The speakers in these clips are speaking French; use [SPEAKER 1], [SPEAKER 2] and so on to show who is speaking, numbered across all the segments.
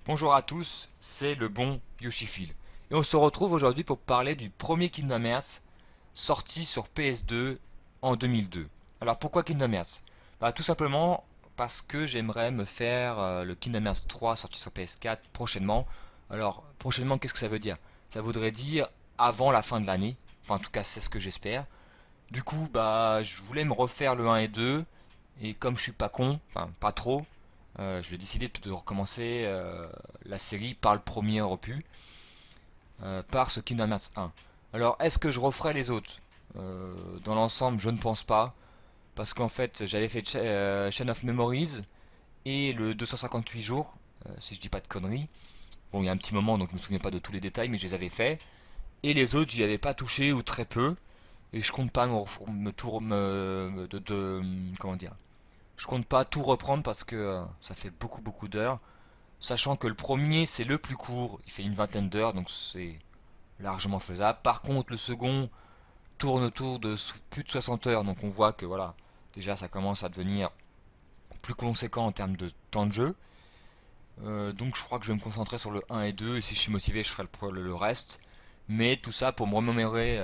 [SPEAKER 1] Bonjour à tous, c'est le bon Yoshifil. Et on se retrouve aujourd'hui pour parler du premier Kingdom Hearts sorti sur PS2 en 2002. Alors pourquoi Kingdom Hearts? Tout simplement parce que j'aimerais me faire le Kingdom Hearts 3 sorti sur PS4 prochainement. Alors prochainement, qu'est-ce que ça veut dire? Ça voudrait dire avant la fin de l'année. Enfin en tout cas c'est ce que j'espère. Du coup je voulais me refaire le 1 et 2. Et comme je suis pas con, enfin pas trop, je vais décider de recommencer la série par le premier opus, par ce Kingdom Hearts 1. Alors, est-ce que je referai les autres? Dans l'ensemble, je ne pense pas, parce qu'en fait, j'avais fait Chain of Memories et le 258 jours, si je dis pas de conneries. Bon, il y a un petit moment, donc je me souviens pas de tous les détails, mais je les avais faits. Et les autres, j'y avais pas touché ou très peu, et je compte pas me tour- me- comment dire, je compte pas tout reprendre parce que ça fait beaucoup d'heures. Sachant que le premier c'est le plus court, il fait une vingtaine d'heures donc c'est largement faisable. Par contre le second tourne autour de plus de 60 heures donc on voit que voilà, déjà ça commence à devenir plus conséquent en termes de temps de jeu. Donc je crois que je vais me concentrer sur le 1 et 2 et si je suis motivé je ferai le reste. Mais tout ça pour me remémorer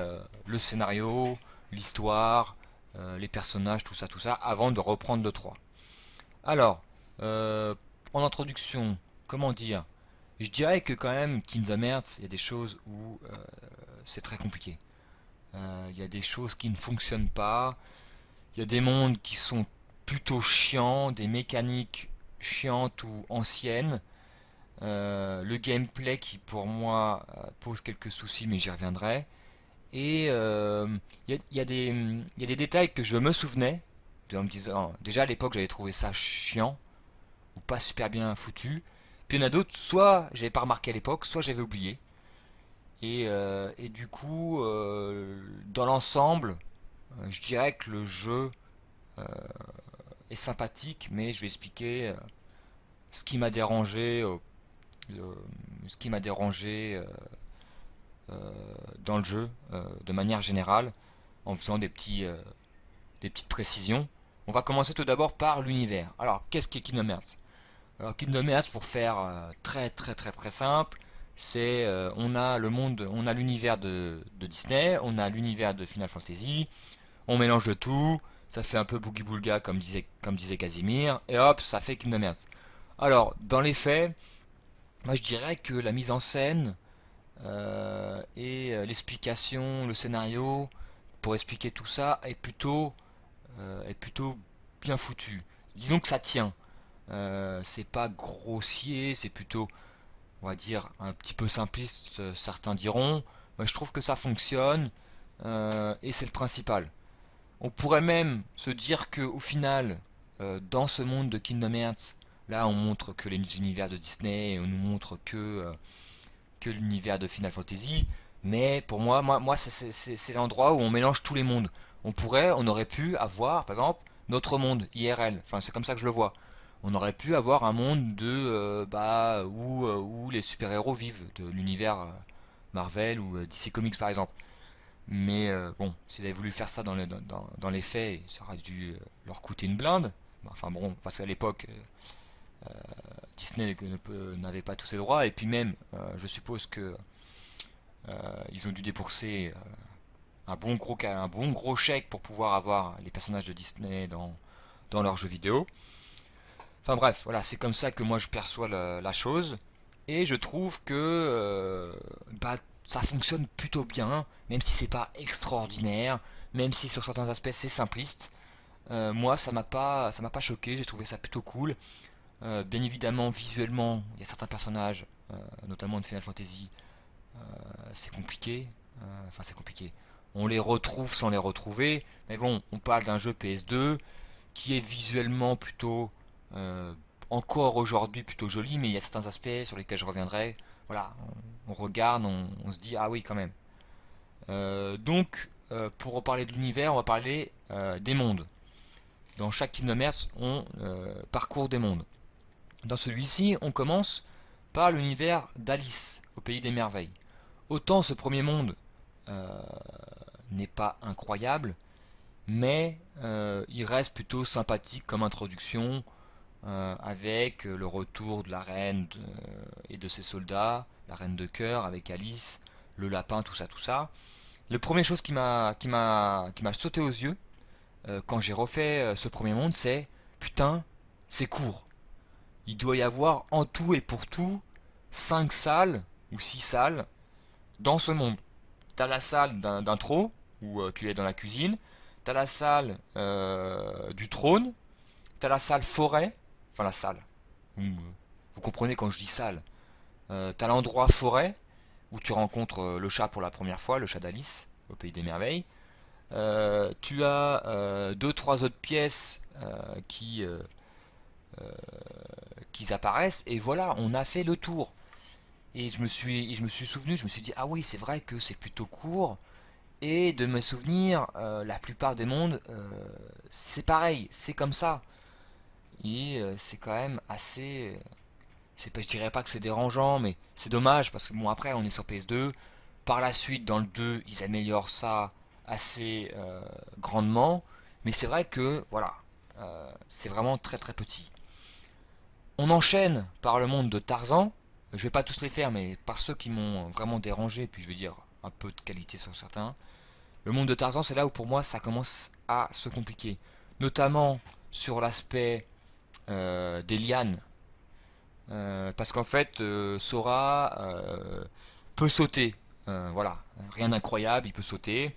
[SPEAKER 1] le scénario, l'histoire, les personnages, tout ça, avant de reprendre le 3. Alors, en introduction, comment dire? Je dirais que quand même, Kingdom Hearts, il y a des choses où c'est très compliqué. Il y a des choses qui ne fonctionnent pas. Il y a des mondes qui sont plutôt chiants, des mécaniques chiantes ou anciennes. Le gameplay qui pour moi pose quelques soucis, mais j'y reviendrai. Et il y a des détails que je me souvenais, en me disant, déjà à l'époque j'avais trouvé ça chiant, ou pas super bien foutu. Puis il y en a d'autres, soit j'avais pas remarqué à l'époque, soit j'avais oublié. Et du coup, dans l'ensemble, je dirais que le jeu est sympathique, mais je vais expliquer ce qui m'a dérangé, ce qui m'a dérangé dans le jeu de manière générale, en faisant des petites précisions. On va commencer tout d'abord par l'univers. Alors, qu'est-ce qu'est Kingdom Hearts? Alors Kingdom Hearts, pour faire très simple, c'est on a le monde, on a l'univers de Disney, on a l'univers de Final Fantasy, on mélange de tout, ça fait un peu boogie boulga comme disait Casimir, et hop, ça fait Kingdom Hearts. Alors dans les faits, moi je dirais que la mise en scène et l'explication, le scénario pour expliquer tout ça est plutôt bien foutu. Disons que ça tient. C'est pas grossier, c'est plutôt, on va dire, un petit peu simpliste, certains diront. Mais je trouve que ça fonctionne et c'est le principal. On pourrait même se dire que au final, dans ce monde de Kingdom Hearts, là on montre que les univers de Disney, on nous montre que l'univers de Final Fantasy. Mais pour moi c'est l'endroit où on mélange tous les mondes. On aurait pu avoir, par exemple, notre monde IRL. Enfin, c'est comme ça que je le vois. On aurait pu avoir un monde où les super-héros vivent, de l'univers Marvel ou DC Comics par exemple. Mais bon, s'ils avaient voulu faire ça dans les faits, ça aurait dû leur coûter une blinde. Enfin bon, parce qu'à l'époque, Disney n'avait pas tous ses droits, et puis même, je suppose que ils ont dû débourser un bon gros chèque pour pouvoir avoir les personnages de Disney dans leurs jeux vidéo. Enfin bref, voilà, c'est comme ça que moi je perçois la chose. Et je trouve que ça fonctionne plutôt bien, même si c'est pas extraordinaire, même si sur certains aspects c'est simpliste. Moi, ça m'a pas choqué. J'ai trouvé ça plutôt cool. Bien évidemment, visuellement, il y a certains personnages, notamment de Final Fantasy, c'est compliqué. Enfin, c'est compliqué. On les retrouve sans les retrouver. Mais bon, on parle d'un jeu PS2 qui est visuellement plutôt, euh, encore aujourd'hui, plutôt joli, mais il y a certains aspects sur lesquels je reviendrai. Voilà, on regarde, on se dit, ah oui, quand même. Pour reparler de l'univers, on va parler des mondes. Dans chaque Kingdom Hearts, on parcourt des mondes. Dans celui-ci, on commence par l'univers d'Alice, au pays des merveilles. Autant ce premier monde euh, n'est pas incroyable, mais il reste plutôt sympathique comme introduction. avec le retour de la reine et de ses soldats, la reine de cœur avec Alice, le lapin, tout ça, tout ça. La première chose qui m'a sauté aux yeux quand j'ai refait ce premier monde, c'est putain, c'est court. Il doit y avoir en tout et pour tout 5 salles ou 6 salles dans ce monde. T'as la salle d'intro où tu es dans la cuisine, t'as la salle du trône, t'as la salle forêt, enfin la salle. Vous comprenez quand je dis salle. T'as l'endroit forêt où tu rencontres le chat pour la première fois, le chat d'Alice au pays des merveilles. Tu as deux trois autres pièces qui apparaissent et voilà, on a fait le tour. Et je me suis souvenu, je me suis dit ah oui c'est vrai que c'est plutôt court. Et de mes souvenirs, la plupart des mondes, c'est pareil, c'est comme ça. Et c'est quand même assez. Je dirais pas que c'est dérangeant, mais c'est dommage parce que bon, après, on est sur PS2. Par la suite, dans le 2, ils améliorent ça assez grandement. Mais c'est vrai que, voilà, c'est vraiment très très petit. On enchaîne par le monde de Tarzan. Je vais pas tous les faire, mais par ceux qui m'ont vraiment dérangé, puis je vais dire un peu de qualité sur certains. Le monde de Tarzan, c'est là où pour moi ça commence à se compliquer. Notamment sur l'aspect des lianes. Parce qu'en fait, Sora peut sauter. Voilà, rien d'incroyable, il peut sauter.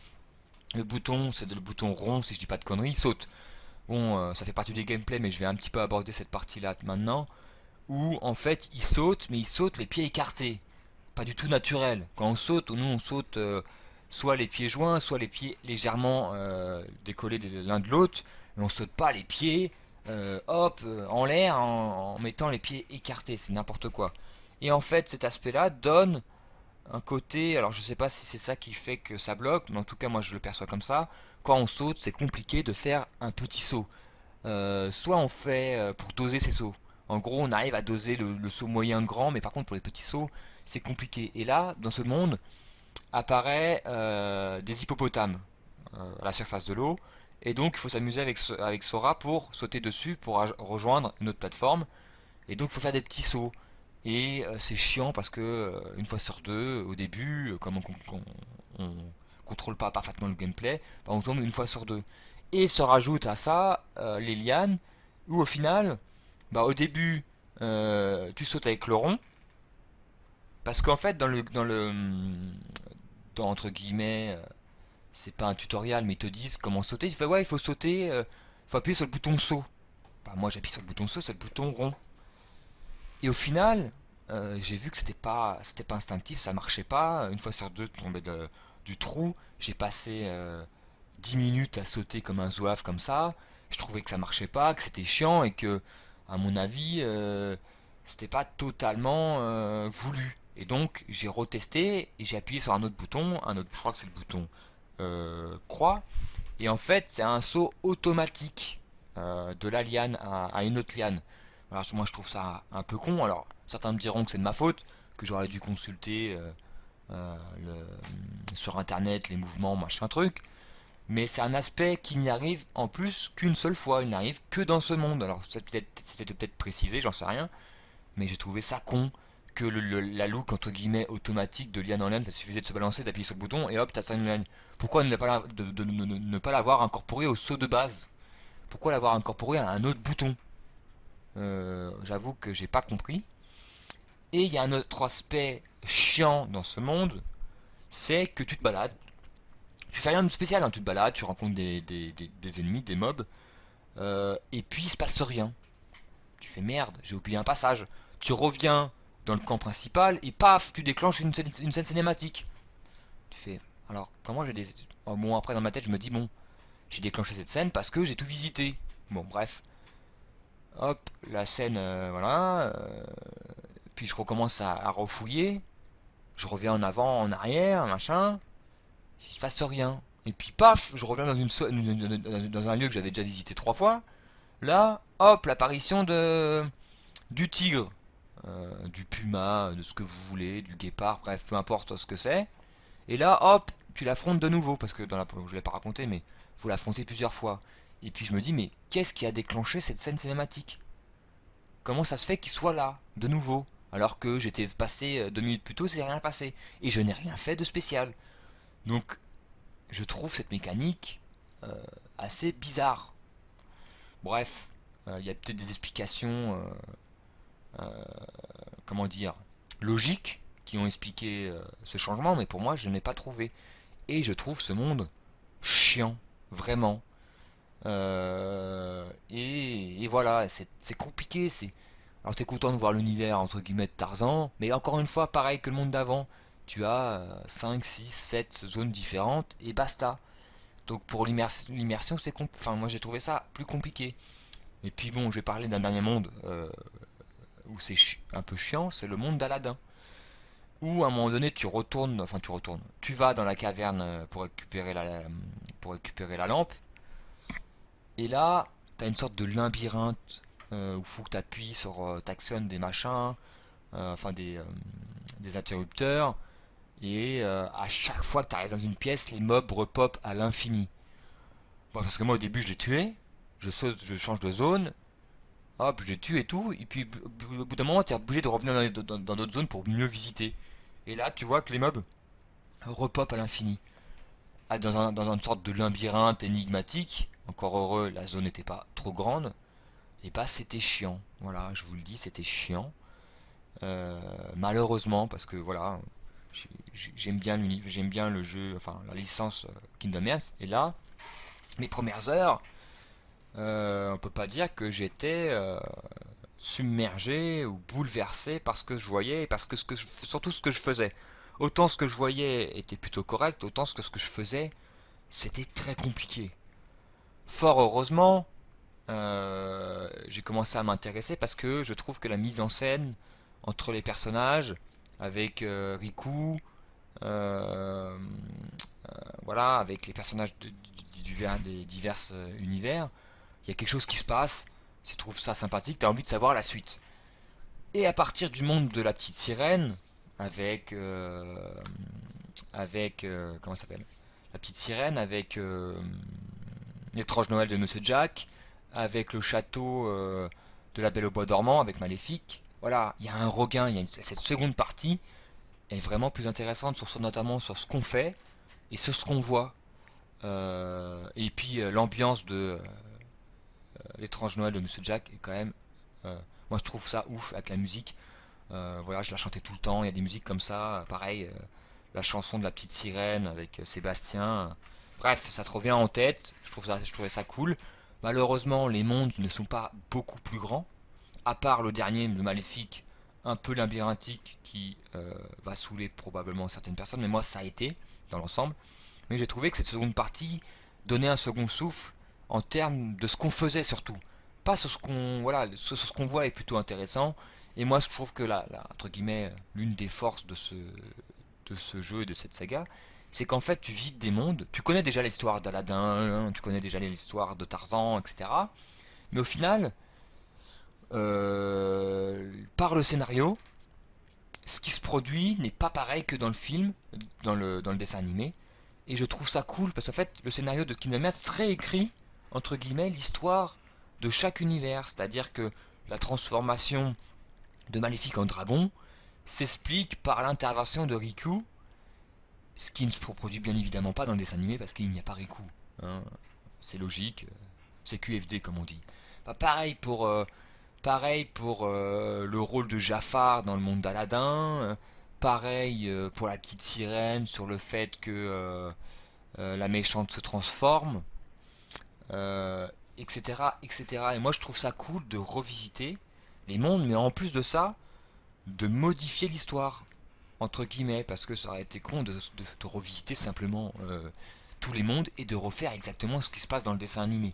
[SPEAKER 1] Le bouton, c'est le bouton rond, si je dis pas de conneries, il saute. Bon, ça fait partie des gameplays, mais je vais un petit peu aborder cette partie-là maintenant. Où en fait, il saute, mais il saute les pieds écartés. Pas du tout naturel. Quand on saute, nous on saute soit les pieds joints, soit les pieds légèrement décollés l'un de l'autre. Mais on saute pas les pieds, hop, en l'air en mettant les pieds écartés. C'est n'importe quoi. Et en fait, cet aspect-là donne un côté. Alors, je sais pas si c'est ça qui fait que ça bloque, mais en tout cas, moi je le perçois comme ça. Quand on saute, c'est compliqué de faire un petit saut. Soit on fait pour doser ses sauts. En gros, on arrive à doser le saut moyen grand, mais par contre, pour les petits sauts, c'est compliqué. Et là, dans ce monde, apparaît des hippopotames à la surface de l'eau. Et donc il faut s'amuser avec Sora pour sauter dessus, pour rejoindre une autre plateforme. Et donc il faut faire des petits sauts. Et c'est chiant parce que une fois sur deux, au début, comme on contrôle pas parfaitement le gameplay, bah, on tombe une fois sur deux. Et se rajoute à ça les lianes, où au final, bah, au début, tu sautes avec le rond, parce qu'en fait, dans entre guillemets, c'est pas un tutoriel, mais ils te disent comment sauter. Tu fais ouais, il faut sauter, faut appuyer sur le bouton saut. Bah, moi j'appuie sur le bouton saut, c'est le bouton rond. Et au final, j'ai vu que c'était pas instinctif, ça marchait pas. Une fois sur deux, je tombais du trou. J'ai passé 10 minutes à sauter comme un zouave comme ça. Je trouvais que ça marchait pas, que c'était chiant et que, à mon avis, c'était pas totalement voulu. Et donc j'ai retesté et j'ai appuyé sur un autre bouton, je crois que c'est le bouton croix. Et en fait, c'est un saut automatique de la liane à une autre liane. Alors moi je trouve ça un peu con. Alors certains me diront que c'est de ma faute, que j'aurais dû consulter sur internet les mouvements, machin truc. Mais c'est un aspect qui n'y arrive en plus qu'une seule fois. Il n'arrive que dans ce monde. Alors c'était peut-être précisé, j'en sais rien. Mais j'ai trouvé ça con que la look entre guillemets automatique de liane en liane, ça suffisait de se balancer, d'appuyer sur le bouton et hop, t'as une liane. Pourquoi ne pas l'avoir incorporé au saut de base? Pourquoi l'avoir incorporé à un autre bouton? J'avoue que j'ai pas compris. Et il y a un autre aspect chiant dans ce monde, c'est que tu te balades. Tu fais rien de spécial, hein, tu te balades, tu rencontres des ennemis, des mobs, et puis il se passe rien. Tu fais merde, j'ai oublié un passage. Tu reviens dans le camp principal et paf, tu déclenches une scène cinématique. Tu fais, alors comment j'ai des. Oh, bon, après dans ma tête, je me dis, bon, j'ai déclenché cette scène parce que j'ai tout visité. Bon, bref. Hop, la scène, voilà. Puis je recommence à refouiller. Je reviens en avant, en arrière, machin. Il se passe rien. Et puis paf, je reviens dans un lieu que j'avais déjà visité 3 fois. Là, hop, l'apparition du tigre, du puma, de ce que vous voulez, du guépard, bref, peu importe ce que c'est. Et là, hop, tu l'affrontes de nouveau, parce que je ne l'ai pas raconté, mais vous l'affrontez plusieurs fois. Et puis je me dis, mais qu'est-ce qui a déclenché cette scène cinématique? comment ça se fait qu'il soit là, de nouveau, alors que j'étais passé 2 minutes plus tôt, c'est rien passé, et je n'ai rien fait de spécial. Donc, je trouve cette mécanique assez bizarre. Bref, il y a peut-être des explications, comment dire, logiques, qui ont expliqué ce changement, mais pour moi, je ne l'ai pas trouvé. Et je trouve ce monde chiant, vraiment. Et voilà, c'est compliqué. Alors t'es content de voir l'univers entre guillemets de Tarzan, mais encore une fois, pareil que le monde d'avant, tu as 5, 6, 7 zones différentes et basta. Donc pour l'immersion, enfin, moi j'ai trouvé ça plus compliqué. Et puis bon, je vais parler d'un dernier monde où c'est un peu chiant, c'est le monde d'Aladin. Où à un moment donné tu vas dans la caverne pour récupérer la lampe. Et là, t'as une sorte de labyrinthe où il faut que tu appuies sur, t'actionnes des machins, des interrupteurs, et à chaque fois que tu arrives dans une pièce, les mobs repopent à l'infini. Bon, parce que moi au début je les tuais, je saute, je change de zone, hop, je les tue et tout, et puis au bout d'un moment tu es obligé de revenir dans d'autres zones pour mieux visiter. Et là tu vois que les mobs repopent à l'infini. Ah, dans une sorte de labyrinthe énigmatique, encore heureux, la zone n'était pas trop grande, et bah c'était chiant. Voilà, je vous le dis, c'était chiant. Malheureusement, parce que voilà, j'aime bien le jeu, enfin la licence Kingdom Hearts, et là, mes premières heures, on peut pas dire que j'étais submergé ou bouleversé par ce que je voyais, et parce que surtout ce que je faisais. Autant ce que je voyais était plutôt correct, autant ce que je faisais, c'était très compliqué. Fort heureusement, j'ai commencé à m'intéresser parce que je trouve que la mise en scène entre les personnages, avec Riku, euh, voilà, avec les personnages des divers univers, il y a quelque chose qui se passe, je trouve ça sympathique, tu as envie de savoir la suite. Et à partir du monde de la petite sirène, avec, comment ça s'appelle, la petite sirène, avec l'étrange Noël de Monsieur Jack, avec le château de la Belle au Bois dormant, avec Maléfique. Voilà, il y a un regain, cette seconde partie est vraiment plus intéressante, notamment sur ce qu'on fait et sur ce qu'on voit. Et puis l'ambiance de l'étrange Noël de Monsieur Jack est quand même... moi je trouve ça ouf avec la musique. Voilà, je la chantais tout le temps, il y a des musiques comme ça, pareil, la chanson de la petite sirène avec Sébastien. Bref, ça te revient en tête, je trouvais ça cool. Malheureusement, les mondes ne sont pas beaucoup plus grands, à part le dernier, le Maléfique, un peu labyrinthique, qui va saouler probablement certaines personnes, mais moi ça a été, dans l'ensemble. Mais j'ai trouvé que cette seconde partie donnait un second souffle en termes de ce qu'on faisait surtout. Pas sur ce qu'on voilà, sur ce qu'on voit est plutôt intéressant. Et moi je trouve que entre guillemets, l'une des forces de ce jeu et de cette saga, c'est qu'en fait tu visites des mondes, tu connais déjà l'histoire d'Aladin, tu connais déjà l'histoire de Tarzan, etc. Mais au final, par le scénario, ce qui se produit n'est pas pareil que dans le film, dans le dessin animé. Et je trouve ça cool parce qu'en fait, le scénario de Kingdom Hearts réécrit, entre guillemets, l'histoire de chaque univers. C'est-à-dire que la transformation de Maléfique en dragon s'explique par l'intervention de Riku, ce qui ne se produit bien évidemment pas dans le dessin animé parce qu'il n'y a pas Riku. Hein. C'est logique, c'est QFD comme on dit. Bah, pareil pour le rôle de Jafar dans le monde d'Aladin. Pareil pour la petite sirène sur le fait que la méchante se transforme, etc., etc. Et moi je trouve ça cool de revisiter les mondes, mais en plus de ça, de modifier l'histoire, entre guillemets, parce que ça aurait été con de revisiter simplement tous les mondes et de refaire exactement ce qui se passe dans le dessin animé.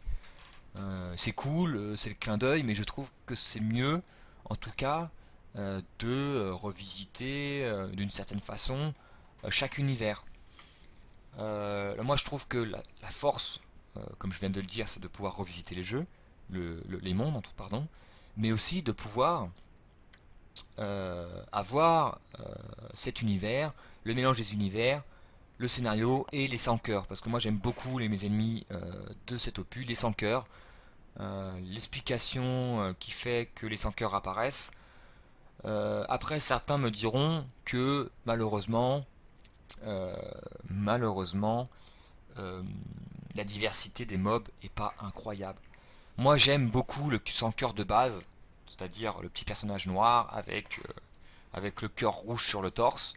[SPEAKER 1] C'est cool, c'est le clin d'œil, mais je trouve que c'est mieux, en tout cas, de revisiter d'une certaine façon chaque univers. Moi, je trouve que la force, comme je viens de le dire, c'est de pouvoir revisiter les jeux, les mondes, pardon, mais aussi de pouvoir avoir cet univers, le mélange des univers, le scénario et les sans cœurs, parce que moi j'aime beaucoup mes ennemis de cet opus, les sans cœurs. l'explication qui fait que les sans cœurs apparaissent. Après, certains me diront que euh, malheureusement, euh, la diversité des mobs est pas incroyable. Moi, j'aime beaucoup le sans cœur de base, c'est-à-dire le petit personnage noir avec le cœur rouge sur le torse.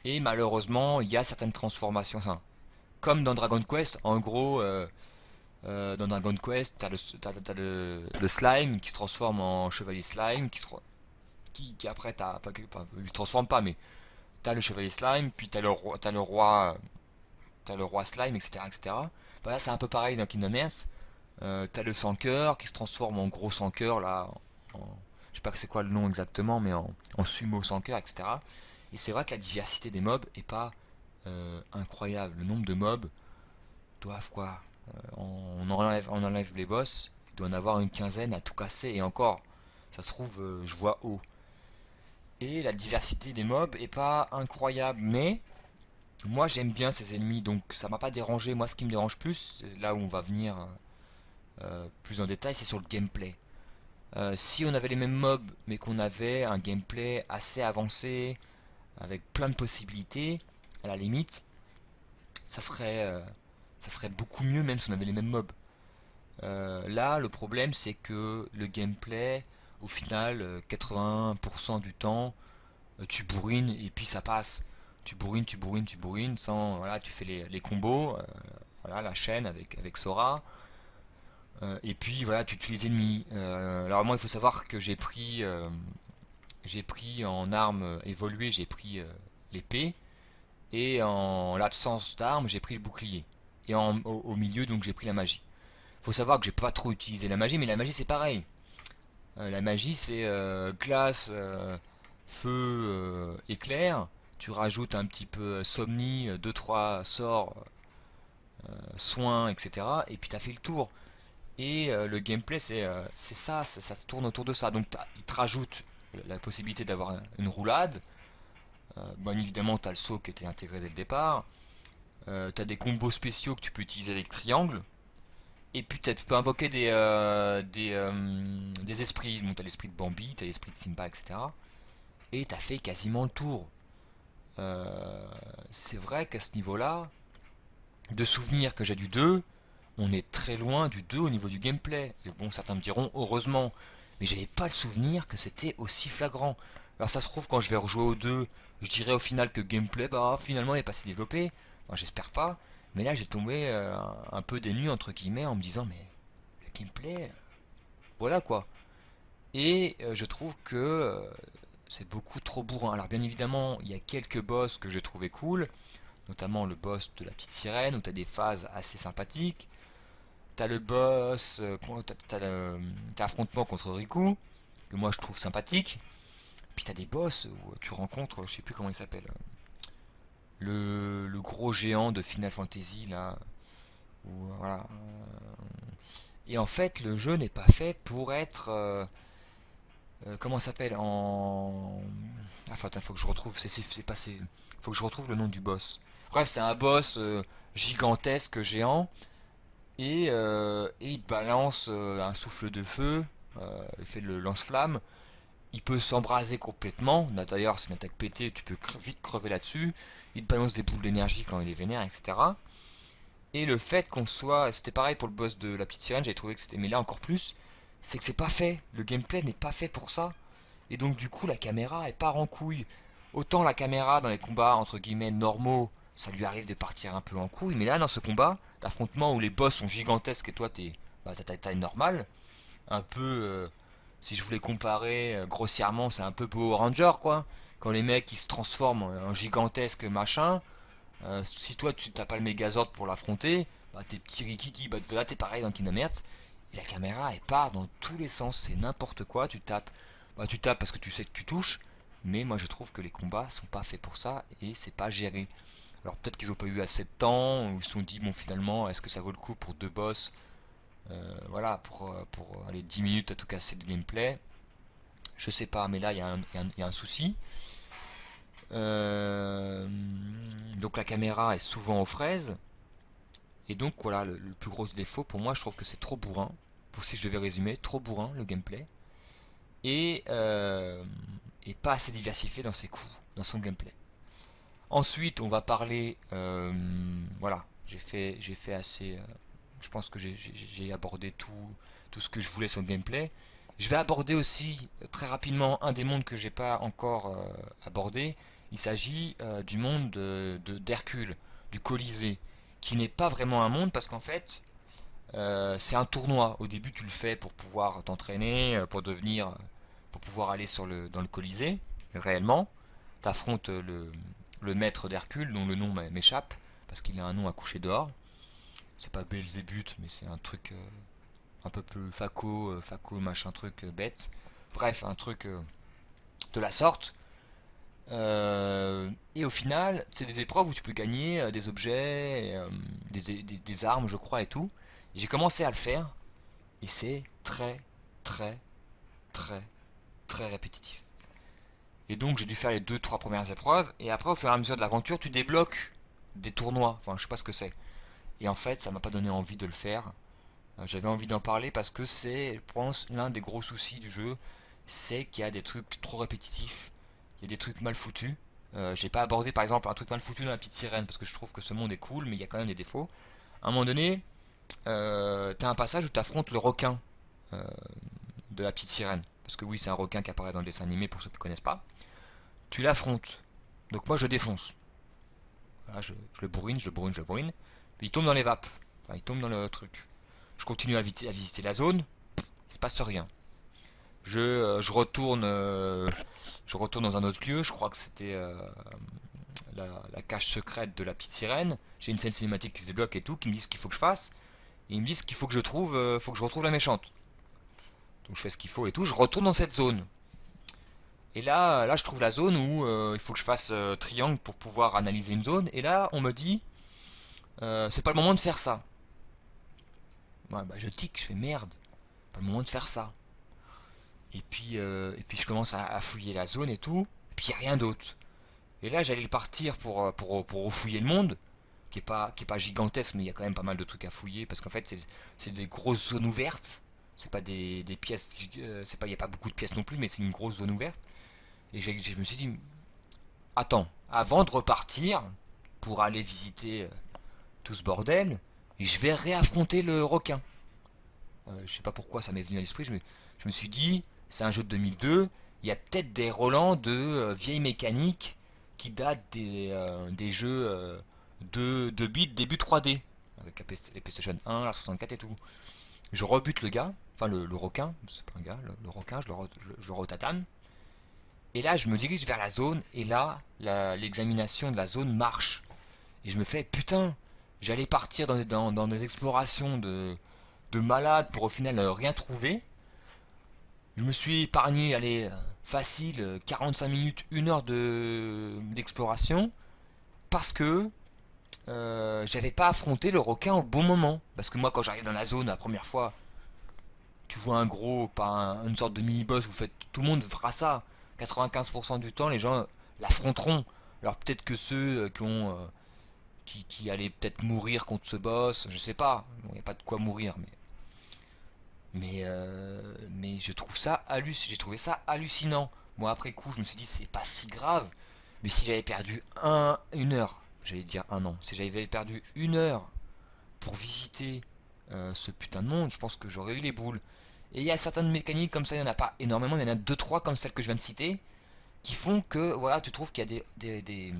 [SPEAKER 1] Et malheureusement, il y a certaines transformations. Enfin, comme dans Dragon Quest, en gros, dans Dragon Quest, t'as le slime qui se transforme en chevalier slime, qui après, il se transforme pas, mais t'as le chevalier slime, puis t'as le roi slime, etc., etc. Bah là, c'est un peu pareil dans Kingdom Hearts. T'as le sans cœur qui se transforme en gros sans cœur là, je sais pas c'est quoi le nom exactement, mais en sumo sans cœur, etc. Et c'est vrai que la diversité des mobs est pas incroyable. Le nombre de mobs doivent quoi, on enlève les boss, il doit en avoir une quinzaine à tout casser, et encore, ça se trouve, je vois haut. Et la diversité des mobs est pas incroyable, mais moi j'aime bien ces ennemis, donc ça m'a pas dérangé. Moi, ce qui me dérange plus, c'est là où on va venir plus en détail, c'est sur le gameplay. Si on avait les mêmes mobs, mais qu'on avait un gameplay assez avancé, avec plein de possibilités, à la limite, ça serait, euh, ça serait beaucoup mieux même si on avait les mêmes mobs. Là, le problème, c'est que le gameplay, au final, 80% du temps, tu bourrines et puis ça passe. Tu bourrines, tu bourrines, tu bourrines, sans, voilà, tu fais les combos, voilà, la chaîne avec Sora. Et puis voilà, tu tues les ennemis. Alors moi, il faut savoir que j'ai pris en arme évoluée, j'ai pris l'épée. Et en l'absence d'armes, j'ai pris le bouclier. Et au milieu, donc j'ai pris la magie. Faut savoir que j'ai pas trop utilisé la magie, mais la magie c'est pareil. La magie c'est glace, feu, éclair. Tu rajoutes un petit peu somni, deux trois sorts, soins, etc. Et puis t'as fait le tour. Et le gameplay c'est ça, ça se tourne autour de ça. Donc il te rajoute la possibilité d'avoir une roulade. Bon évidemment t'as le saut qui était intégré dès le départ. T'as des combos spéciaux que tu peux utiliser avec triangle. Et puis tu peux invoquer des esprits. Donc t'as l'esprit de Bambi, t'as l'esprit de Simba, etc. Et t'as fait quasiment le tour. C'est vrai qu'à ce niveau-là, de souvenirs que j'ai du 2, on est très loin du 2 au niveau du gameplay. Et bon, certains me diront heureusement, mais j'avais pas le souvenir que c'était aussi flagrant. Alors ça se trouve quand je vais rejouer au 2, je dirais au final que gameplay, bah finalement il est pas si développé. Enfin, j'espère pas. Mais là j'ai tombé un peu des nues entre guillemets en me disant mais le gameplay, voilà quoi. Et je trouve que c'est beaucoup trop bourrin. Alors bien évidemment il y a quelques boss que j'ai trouvé cool, notamment le boss de la petite sirène où t'as des phases assez sympathiques. T'as le boss, t'as l'affrontement contre Riku, que moi je trouve sympathique. Puis t'as des boss où tu rencontres, je sais plus comment il s'appelle, le gros géant de Final Fantasy là. Voilà. Et en fait, le jeu n'est pas fait pour être. Comment ça s'appelle en. Enfin, attends, faut que je retrouve. C'est pas. Faut que je retrouve le nom du boss. Bref, c'est un boss gigantesque, géant. Et il balance un souffle de feu, il fait le lance-flamme, il peut s'embraser complètement, d'ailleurs c'est une attaque pétée, tu peux vite crever là-dessus, il te balance des boules d'énergie quand il est vénère, etc. Et le fait qu'on soit, c'était pareil pour le boss de la petite sirène, j'avais trouvé que c'était, mais là encore plus, c'est que c'est pas fait, le gameplay n'est pas fait pour ça, et donc du coup la caméra elle part en couille. Autant la caméra dans les combats entre guillemets normaux, ça lui arrive de partir un peu en couille, mais là dans ce combat, d'affrontement où les boss sont gigantesques et toi t'es t'as ta taille normale, un peu si je voulais comparer grossièrement, c'est un peu Power Ranger quoi. Quand les mecs ils se transforment en gigantesque machin, si toi tu t'as pas le Megazord pour l'affronter, bah tes petits rikiki, bah là t'es pareil dans Kingdom Hearts, et la caméra elle part dans tous les sens, c'est n'importe quoi, tu tapes parce que tu sais que tu touches, mais moi je trouve que les combats sont pas faits pour ça et c'est pas géré. Alors peut-être qu'ils ont pas eu assez de temps, ou ils se sont dit bon finalement est-ce que ça vaut le coup pour deux boss, voilà, pour aller 10 minutes à tout casser de gameplay. Je sais pas, mais là il y a un souci. Donc la caméra est souvent aux fraises. Et donc voilà, le plus gros défaut pour moi, je trouve que c'est trop bourrin. pour si je devais résumer, trop bourrin le gameplay, et, euh, et pas assez diversifié dans ses coups, dans son gameplay. Ensuite, on va parler, voilà, j'ai fait assez, je pense que j'ai abordé tout ce que je voulais sur le gameplay. Je vais aborder aussi très rapidement un des mondes que j'ai pas encore abordé. Il s'agit du monde d'Hercule, du Colisée, qui n'est pas vraiment un monde parce qu'en fait, c'est un tournoi. Au début, tu le fais pour pouvoir t'entraîner, pour pouvoir aller dans le Colisée, réellement. Tu affrontes le maître d'Hercule, dont le nom m'échappe, parce qu'il a un nom à coucher dehors. C'est pas Belzébuth, mais c'est un truc un peu plus faco, machin truc bête. Bref, un truc de la sorte. Et au final, c'est des épreuves où tu peux gagner des objets, des armes, je crois, et tout. Et j'ai commencé à le faire, et c'est très, très, très, très répétitif. Et donc j'ai dû faire les deux, trois premières épreuves, et après, au fur et à mesure de l'aventure, tu débloques des tournois. Enfin, je sais pas ce que c'est. Et en fait, ça m'a pas donné envie de le faire. J'avais envie d'en parler parce que c'est, je pense, l'un des gros soucis du jeu, c'est qu'il y a des trucs trop répétitifs, il y a des trucs mal foutus. J'ai pas abordé par exemple un truc mal foutu dans la petite sirène parce que je trouve que ce monde est cool, mais il y a quand même des défauts. À un moment donné, t'as un passage où t'affrontes le requin euh, de la petite sirène. Parce que oui, c'est un requin qui apparaît dans le dessin animé pour ceux qui ne connaissent pas. Tu l'affrontes. Donc moi je défonce. Voilà, je le bourrine, je le bourrine. Puis il tombe dans les vapes. Enfin, il tombe dans le truc. Je continue à visiter la zone. Il se passe rien. Je retourne dans un autre lieu. Je crois que c'était la cache secrète de la petite sirène. J'ai une scène cinématique qui se débloque et tout, qui me dit ce qu'il faut que je fasse. Et ils me disent qu'il faut que faut que je retrouve la méchante. Donc je fais ce qu'il faut et tout. Je retourne dans cette zone. Et là, je trouve la zone où il faut que je fasse triangle pour pouvoir analyser une zone. Et là, on me dit, c'est pas le moment de faire ça. Ouais, bah, je tic, je fais merde. Pas le moment de faire ça. Et puis je commence à fouiller la zone et tout. Et puis il n'y a rien d'autre. Et là, j'allais partir pour refouiller le monde, qui est pas gigantesque, mais il y a quand même pas mal de trucs à fouiller, parce qu'en fait, c'est des grosses zones ouvertes. C'est pas des pièces, c'est pas, il n'y a pas beaucoup de pièces non plus, mais c'est une grosse zone ouverte. Et je me suis dit, attends, avant de repartir pour aller visiter tout ce bordel, je vais réaffronter le requin. Je sais pas pourquoi ça m'est venu à l'esprit. Je me suis dit, c'est un jeu de 2002. Il y a peut-être des relents de vieilles mécaniques qui datent des jeux de bits début 3D. Avec les PlayStation 1, la 64 et tout. Je rebute le gars, enfin le requin, c'est pas un gars, le requin, je le retatane. Et là, je me dirige vers la zone, et là, l'examination de la zone marche. Et je me fais, putain, j'allais partir dans des explorations de malade pour au final rien trouver. Je me suis épargné, allez, facile, 45 minutes, 1 heure d'exploration, parce que j'avais pas affronté le requin au bon moment. Parce que moi, quand j'arrive dans la zone la première fois, tu vois un gros, pas une sorte de mini-boss, tout le monde fera ça. 95% du temps, les gens l'affronteront. Alors peut-être que ceux qui allaient peut-être mourir contre ce boss, je sais pas. Il n'y a pas de quoi mourir, mais j'ai trouvé ça hallucinant. Moi, après coup, je me suis dit, c'est pas si grave. Mais si j'avais perdu une heure, j'allais dire un an, si j'avais perdu 1 heure pour visiter ce putain de monde, je pense que j'aurais eu les boules. Et il y a certaines mécaniques comme ça, il n'y en a pas énormément, il y en a deux trois comme celle que je viens de citer, qui font que voilà, tu trouves qu'il y a des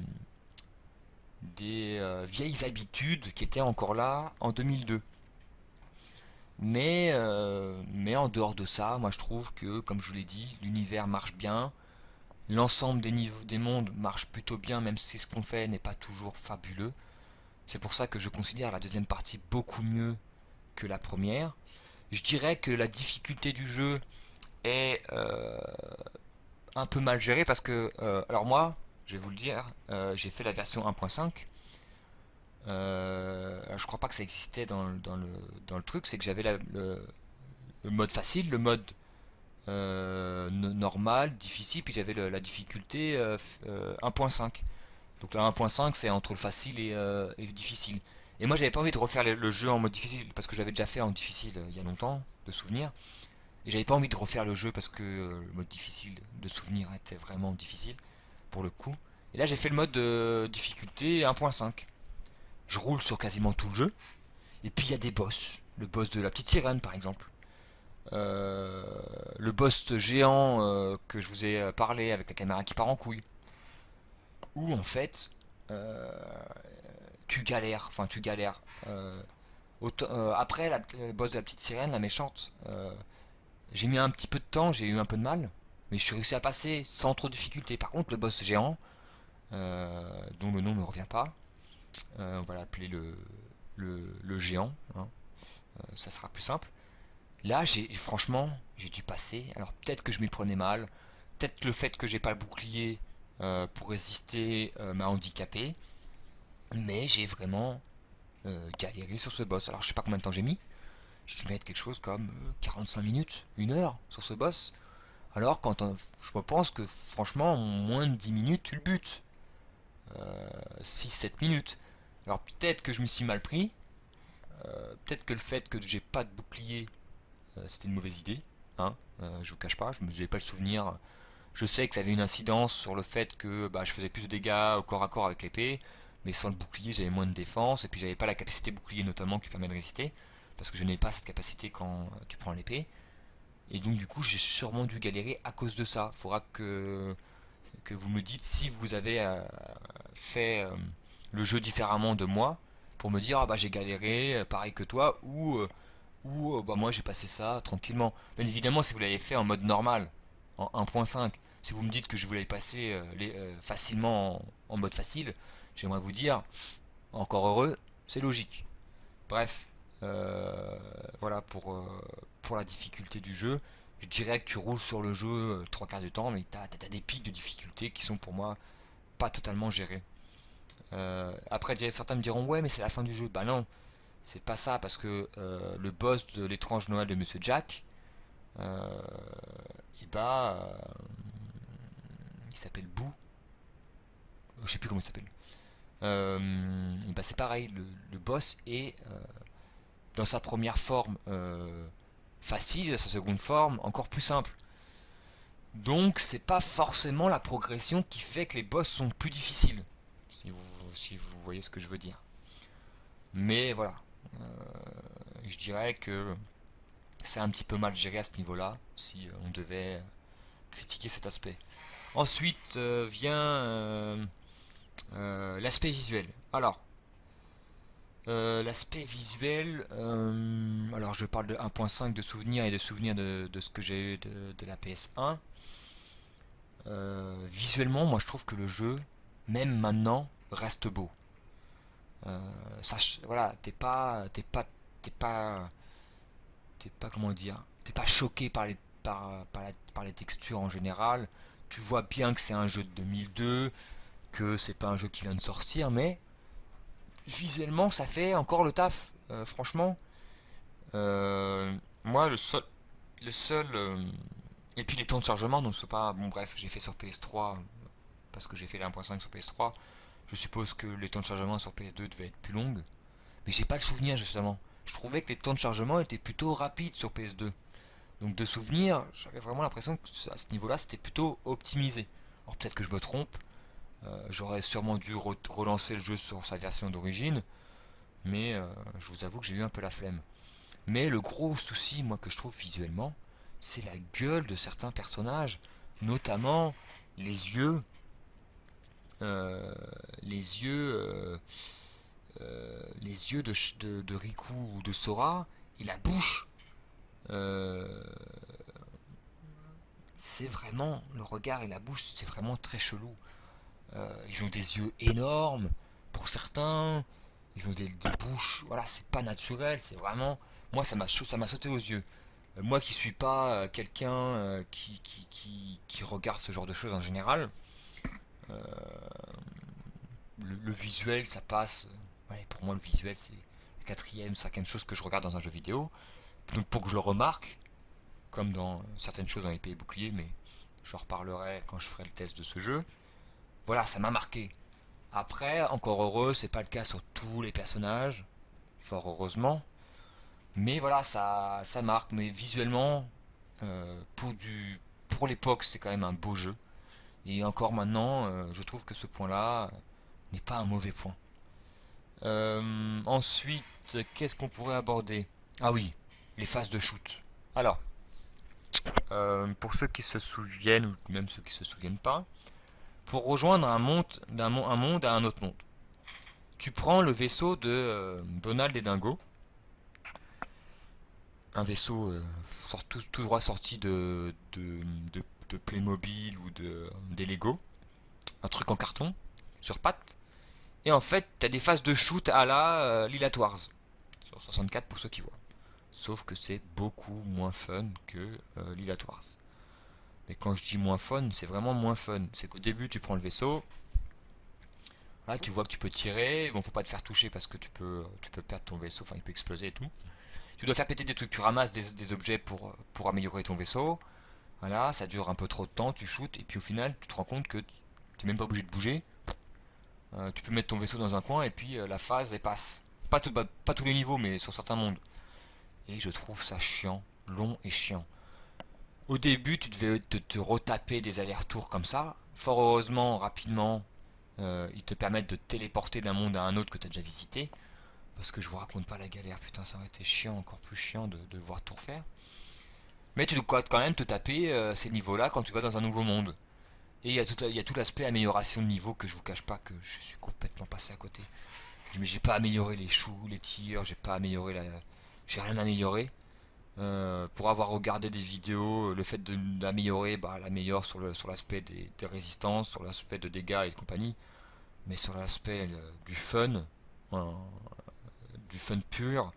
[SPEAKER 1] vieilles habitudes qui étaient encore là en 2002. Mais en dehors de ça, moi je trouve que, comme je vous l'ai dit, l'univers marche bien, l'ensemble des niveaux des mondes marche plutôt bien, même si ce qu'on fait n'est pas toujours fabuleux. C'est pour ça que je considère la deuxième partie beaucoup mieux que la première. Je dirais que la difficulté du jeu est un peu mal gérée parce que, alors moi, je vais vous le dire, j'ai fait la version 1.5. Je crois pas que ça existait dans le truc, c'est que j'avais le mode facile, le mode normal, difficile, puis j'avais la difficulté 1.5. Donc là 1.5 c'est entre le facile et difficile. Et moi j'avais pas envie de refaire le jeu en mode difficile, parce que j'avais déjà fait en difficile il y a longtemps, de souvenir. Et j'avais pas envie de refaire le jeu parce que le mode difficile de souvenir était vraiment difficile, pour le coup. Et là j'ai fait le mode de difficulté 1.5. Je roule sur quasiment tout le jeu. Et puis il y a des boss. Le boss de la petite sirène par exemple. Euh, le boss géant que je vous ai parlé avec la caméra qui part en couille. Où en fait, euh, tu galères. Enfin, tu galères. Après, le boss de la petite sirène, la méchante, j'ai mis un petit peu de temps, j'ai eu un peu de mal. Mais je suis réussi à passer sans trop de difficulté. Par contre, le boss géant, dont le nom ne me revient pas, on va l'appeler le géant, hein, ça sera plus simple. Là, franchement, j'ai dû passer. Alors peut-être que je m'y prenais mal, peut-être le fait que j'ai pas le bouclier pour résister m'a handicapé, mais j'ai vraiment galéré sur ce boss. Alors je sais pas combien de temps j'ai mis. Je dû mettre quelque chose comme 45 minutes, 1 heure sur ce boss. Alors je pense que franchement, en moins de 10 minutes, tu le butes. 6-7 minutes. Alors peut-être que je me suis mal pris. Peut-être que le fait que j'ai pas de bouclier, c'était une mauvaise idée. Hein, je vous cache pas, je n'avais pas le souvenir. Je sais que ça avait une incidence sur le fait que je faisais plus de dégâts au corps à corps avec l'épée, mais sans le bouclier j'avais moins de défense, et puis j'avais pas la capacité bouclier notamment qui permet de résister, parce que je n'ai pas cette capacité quand tu prends l'épée. Et donc du coup j'ai sûrement dû galérer à cause de ça. Faudra que vous me dites si vous avez fait le jeu différemment de moi, pour me dire ah bah j'ai galéré pareil que toi, ou bah moi j'ai passé ça tranquillement. Bien évidemment si vous l'avez fait en mode normal, en 1.5, si vous me dites que je vous l'avais passé facilement en mode facile, j'aimerais vous dire encore heureux, c'est logique. Bref, voilà pour la difficulté du jeu. Je dirais que tu roules sur le jeu 3 quarts du temps, mais t'as des pics de difficulté qui sont pour moi pas totalement gérés. Après, certains me diront ouais, mais c'est la fin du jeu. Bah non, c'est pas ça, parce que le boss de l'étrange Noël de Monsieur Jack, euh, et bah, il s'appelle Boo, je sais plus comment il s'appelle. Et bah c'est pareil, le boss est dans sa première forme facile, dans sa seconde forme encore plus simple. Donc c'est pas forcément la progression qui fait que les boss sont plus difficiles, si vous voyez ce que je veux dire. Mais voilà, je dirais que c'est un petit peu mal géré à ce niveau-là, si on devait critiquer cet aspect. Ensuite vient l'aspect visuel. Alors, l'aspect visuel, alors je parle de 1.5 de souvenirs et de souvenirs de ce que j'ai eu de la PS1. Visuellement, moi je trouve que le jeu, même maintenant, reste beau. Voilà, t'es pas, comment dire, t'es pas choqué par les textures en général. Tu vois bien que c'est un jeu de 2002, que c'est pas un jeu qui vient de sortir, mais visuellement ça fait encore le taf. Franchement, moi le seul et puis les temps de chargement, donc c'est pas bon. Bref, j'ai fait sur PS3 parce que j'ai fait la 1.5 sur PS3. Je suppose que les temps de chargement sur PS2 devaient être plus longues, mais j'ai pas le souvenir justement. Je trouvais que les temps de chargement étaient plutôt rapides sur PS2. Donc de souvenir, j'avais vraiment l'impression que à ce niveau-là, c'était plutôt optimisé. Alors peut-être que je me trompe. J'aurais sûrement dû relancer le jeu sur sa version d'origine, mais je vous avoue que j'ai eu un peu la flemme. Mais le gros souci, moi, que je trouve visuellement, c'est la gueule de certains personnages, notamment les yeux, euh, les yeux, les yeux de Riku ou de Sora et la bouche. Euh, c'est vraiment le regard et la bouche, c'est vraiment très chelou. Ils ont des yeux énormes pour certains. Ils ont des bouches, voilà, c'est pas naturel, c'est vraiment. Moi, ça m'a sauté aux yeux. Moi qui suis pas quelqu'un qui regarde ce genre de choses en général, euh, le visuel ça passe. Ouais, pour moi, le visuel c'est la quatrième, cinquième chose que je regarde dans un jeu vidéo. Donc pour que je le remarque, comme dans certaines choses dans épée et bouclier, mais j'en reparlerai quand je ferai le test de ce jeu. Voilà, ça m'a marqué. Après, encore heureux, c'est pas le cas sur tous les personnages, fort heureusement. Mais voilà, ça marque. Mais visuellement, pour l'époque, c'est quand même un beau jeu. Et encore maintenant, je trouve que ce point-là n'est pas un mauvais point. Ensuite, qu'est-ce qu'on pourrait aborder? Ah oui, les phases de shoot. Alors, pour ceux qui se souviennent, ou même ceux qui se souviennent pas, pour rejoindre un monde à un autre monde, tu prends le vaisseau de Donald et Dingo, un vaisseau tout droit sorti de Playmobil ou des Lego, un truc en carton, sur pattes, et en fait, tu as des phases de shoot à la Lilith Wars, sur 64 pour ceux qui voient. Sauf que c'est beaucoup moins fun que Lilith Wars. Mais quand je dis moins fun, c'est vraiment moins fun. C'est qu'au début, tu prends le vaisseau, là, tu vois que tu peux tirer. Bon, faut pas te faire toucher parce que tu peux perdre ton vaisseau, enfin, il peut exploser et tout. Tu dois faire péter des trucs, tu ramasses des objets pour améliorer ton vaisseau. Voilà, ça dure un peu trop de temps, tu shootes, et puis au final, tu te rends compte que tu n'es même pas obligé de bouger. Tu peux mettre ton vaisseau dans un coin, et puis la phase, elle passe. Pas tous les niveaux, mais sur certains mondes. Et je trouve ça chiant, long et chiant. Au début, tu devais te retaper des allers-retours comme ça. Fort heureusement, rapidement, ils te permettent de te téléporter d'un monde à un autre que tu as déjà visité. Parce que je vous raconte pas la galère, putain, ça aurait été chiant, encore plus chiant de devoir tout refaire. Mais tu dois quand même te taper ces niveaux-là quand tu vas dans un nouveau monde. Et il y a tout l'aspect amélioration de niveau que je vous cache pas que je suis complètement passé à côté. Mais j'ai pas amélioré les choux, les tirs, j'ai pas amélioré la. J'ai rien amélioré. Pour avoir regardé des vidéos, le fait d'améliorer, bah, elle améliore sur l'aspect des résistances, sur l'aspect de dégâts et de compagnie, mais sur l'aspect euh, du fun pur,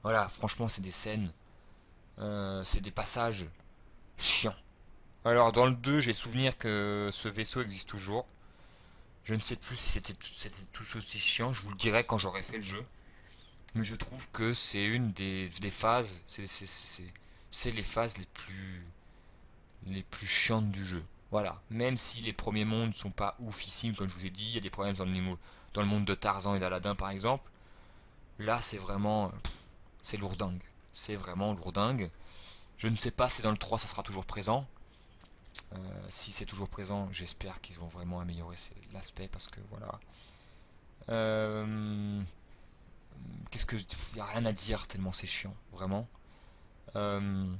[SPEAKER 1] voilà, franchement, c'est des scènes, c'est des passages chiants. Alors, dans le 2, j'ai souvenir que ce vaisseau existe toujours. Je ne sais plus si c'était tout aussi chiant, je vous le dirai quand j'aurai fait le jeu. Mais je trouve que c'est une des phases, c'est les phases les plus chiantes du jeu. Voilà, même si les premiers mondes sont pas oufissimes, comme je vous ai dit, il y a des problèmes dans le monde de Tarzan et d'Aladin par exemple. Là, c'est vraiment, c'est lourdingue. C'est vraiment lourdingue. Je ne sais pas si dans le 3 ça sera toujours présent. Si c'est toujours présent, j'espère qu'ils vont vraiment améliorer l'aspect parce que voilà. Euh, Qu'est-ce que. Il n'y a rien à dire tellement c'est chiant, vraiment. Euh,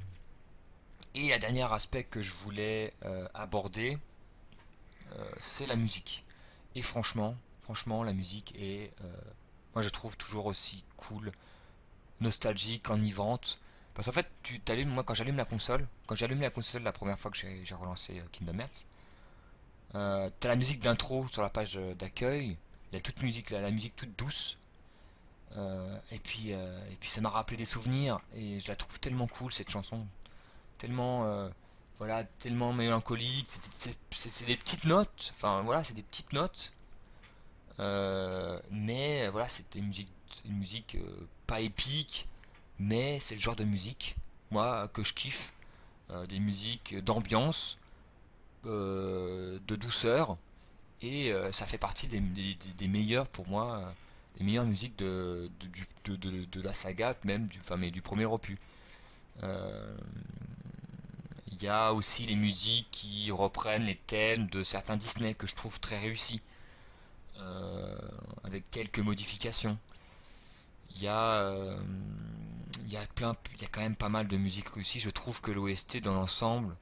[SPEAKER 1] et la dernière aspect que je voulais aborder, c'est la musique. Et franchement, la musique est, moi je trouve toujours aussi cool, nostalgique, enivrante. Parce qu'en fait, moi quand j'allume la console la première fois que j'ai relancé Kingdom Hearts, t'as la musique d'intro sur la page d'accueil, la musique toute douce. Et puis ça m'a rappelé des souvenirs et je la trouve tellement cool cette chanson, tellement voilà, tellement mélancolique. C'est des petites notes, enfin voilà, c'est des petites notes, mais voilà, c'est une musique pas épique, mais c'est le genre de musique moi que je kiffe, des musiques d'ambiance, de douceur, et ça fait partie des meilleures pour moi, les meilleures musiques de la saga, même mais du premier opus. Euh, Il y a aussi les musiques qui reprennent les thèmes de certains Disney que je trouve très réussis, euh, avec quelques modifications. Il y a, il y a quand même pas mal de musiques réussies. Je trouve que l'OST dans l'ensemble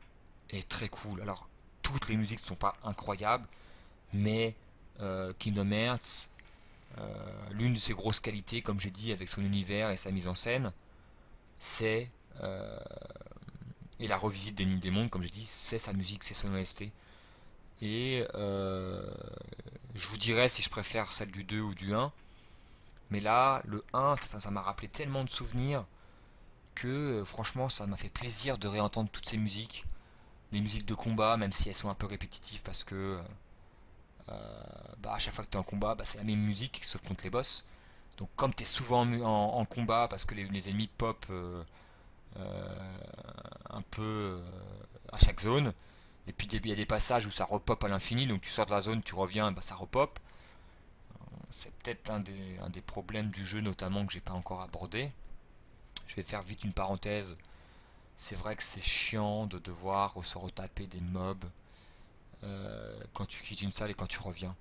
[SPEAKER 1] est très cool. Alors, toutes les musiques ne sont pas incroyables, mais Kingdom Hearts, l'une de ses grosses qualités, comme j'ai dit, avec son univers et sa mise en scène, c'est et la revisite des mondes, comme j'ai dit, c'est sa musique, c'est son OST. Et je vous dirai si je préfère celle du 2 ou du 1. Mais là, le 1, ça m'a rappelé tellement de souvenirs que franchement, ça m'a fait plaisir de réentendre toutes ces musiques. Les musiques de combat, même si elles sont un peu répétitives parce que bah, à chaque fois que tu es en combat, bah, c'est la même musique, sauf contre les boss. Donc comme tu es souvent en combat parce que les ennemis pop euh, un peu à chaque zone, et puis il y a des passages où ça repop à l'infini, donc tu sors de la zone, tu reviens, bah, ça repop. c'est peut-être un des problèmes du jeu notamment que j'ai pas encore abordé. Je vais faire vite une parenthèse. C'est vrai que c'est chiant de devoir se retaper des mobs quand tu quittes une salle et quand tu reviens.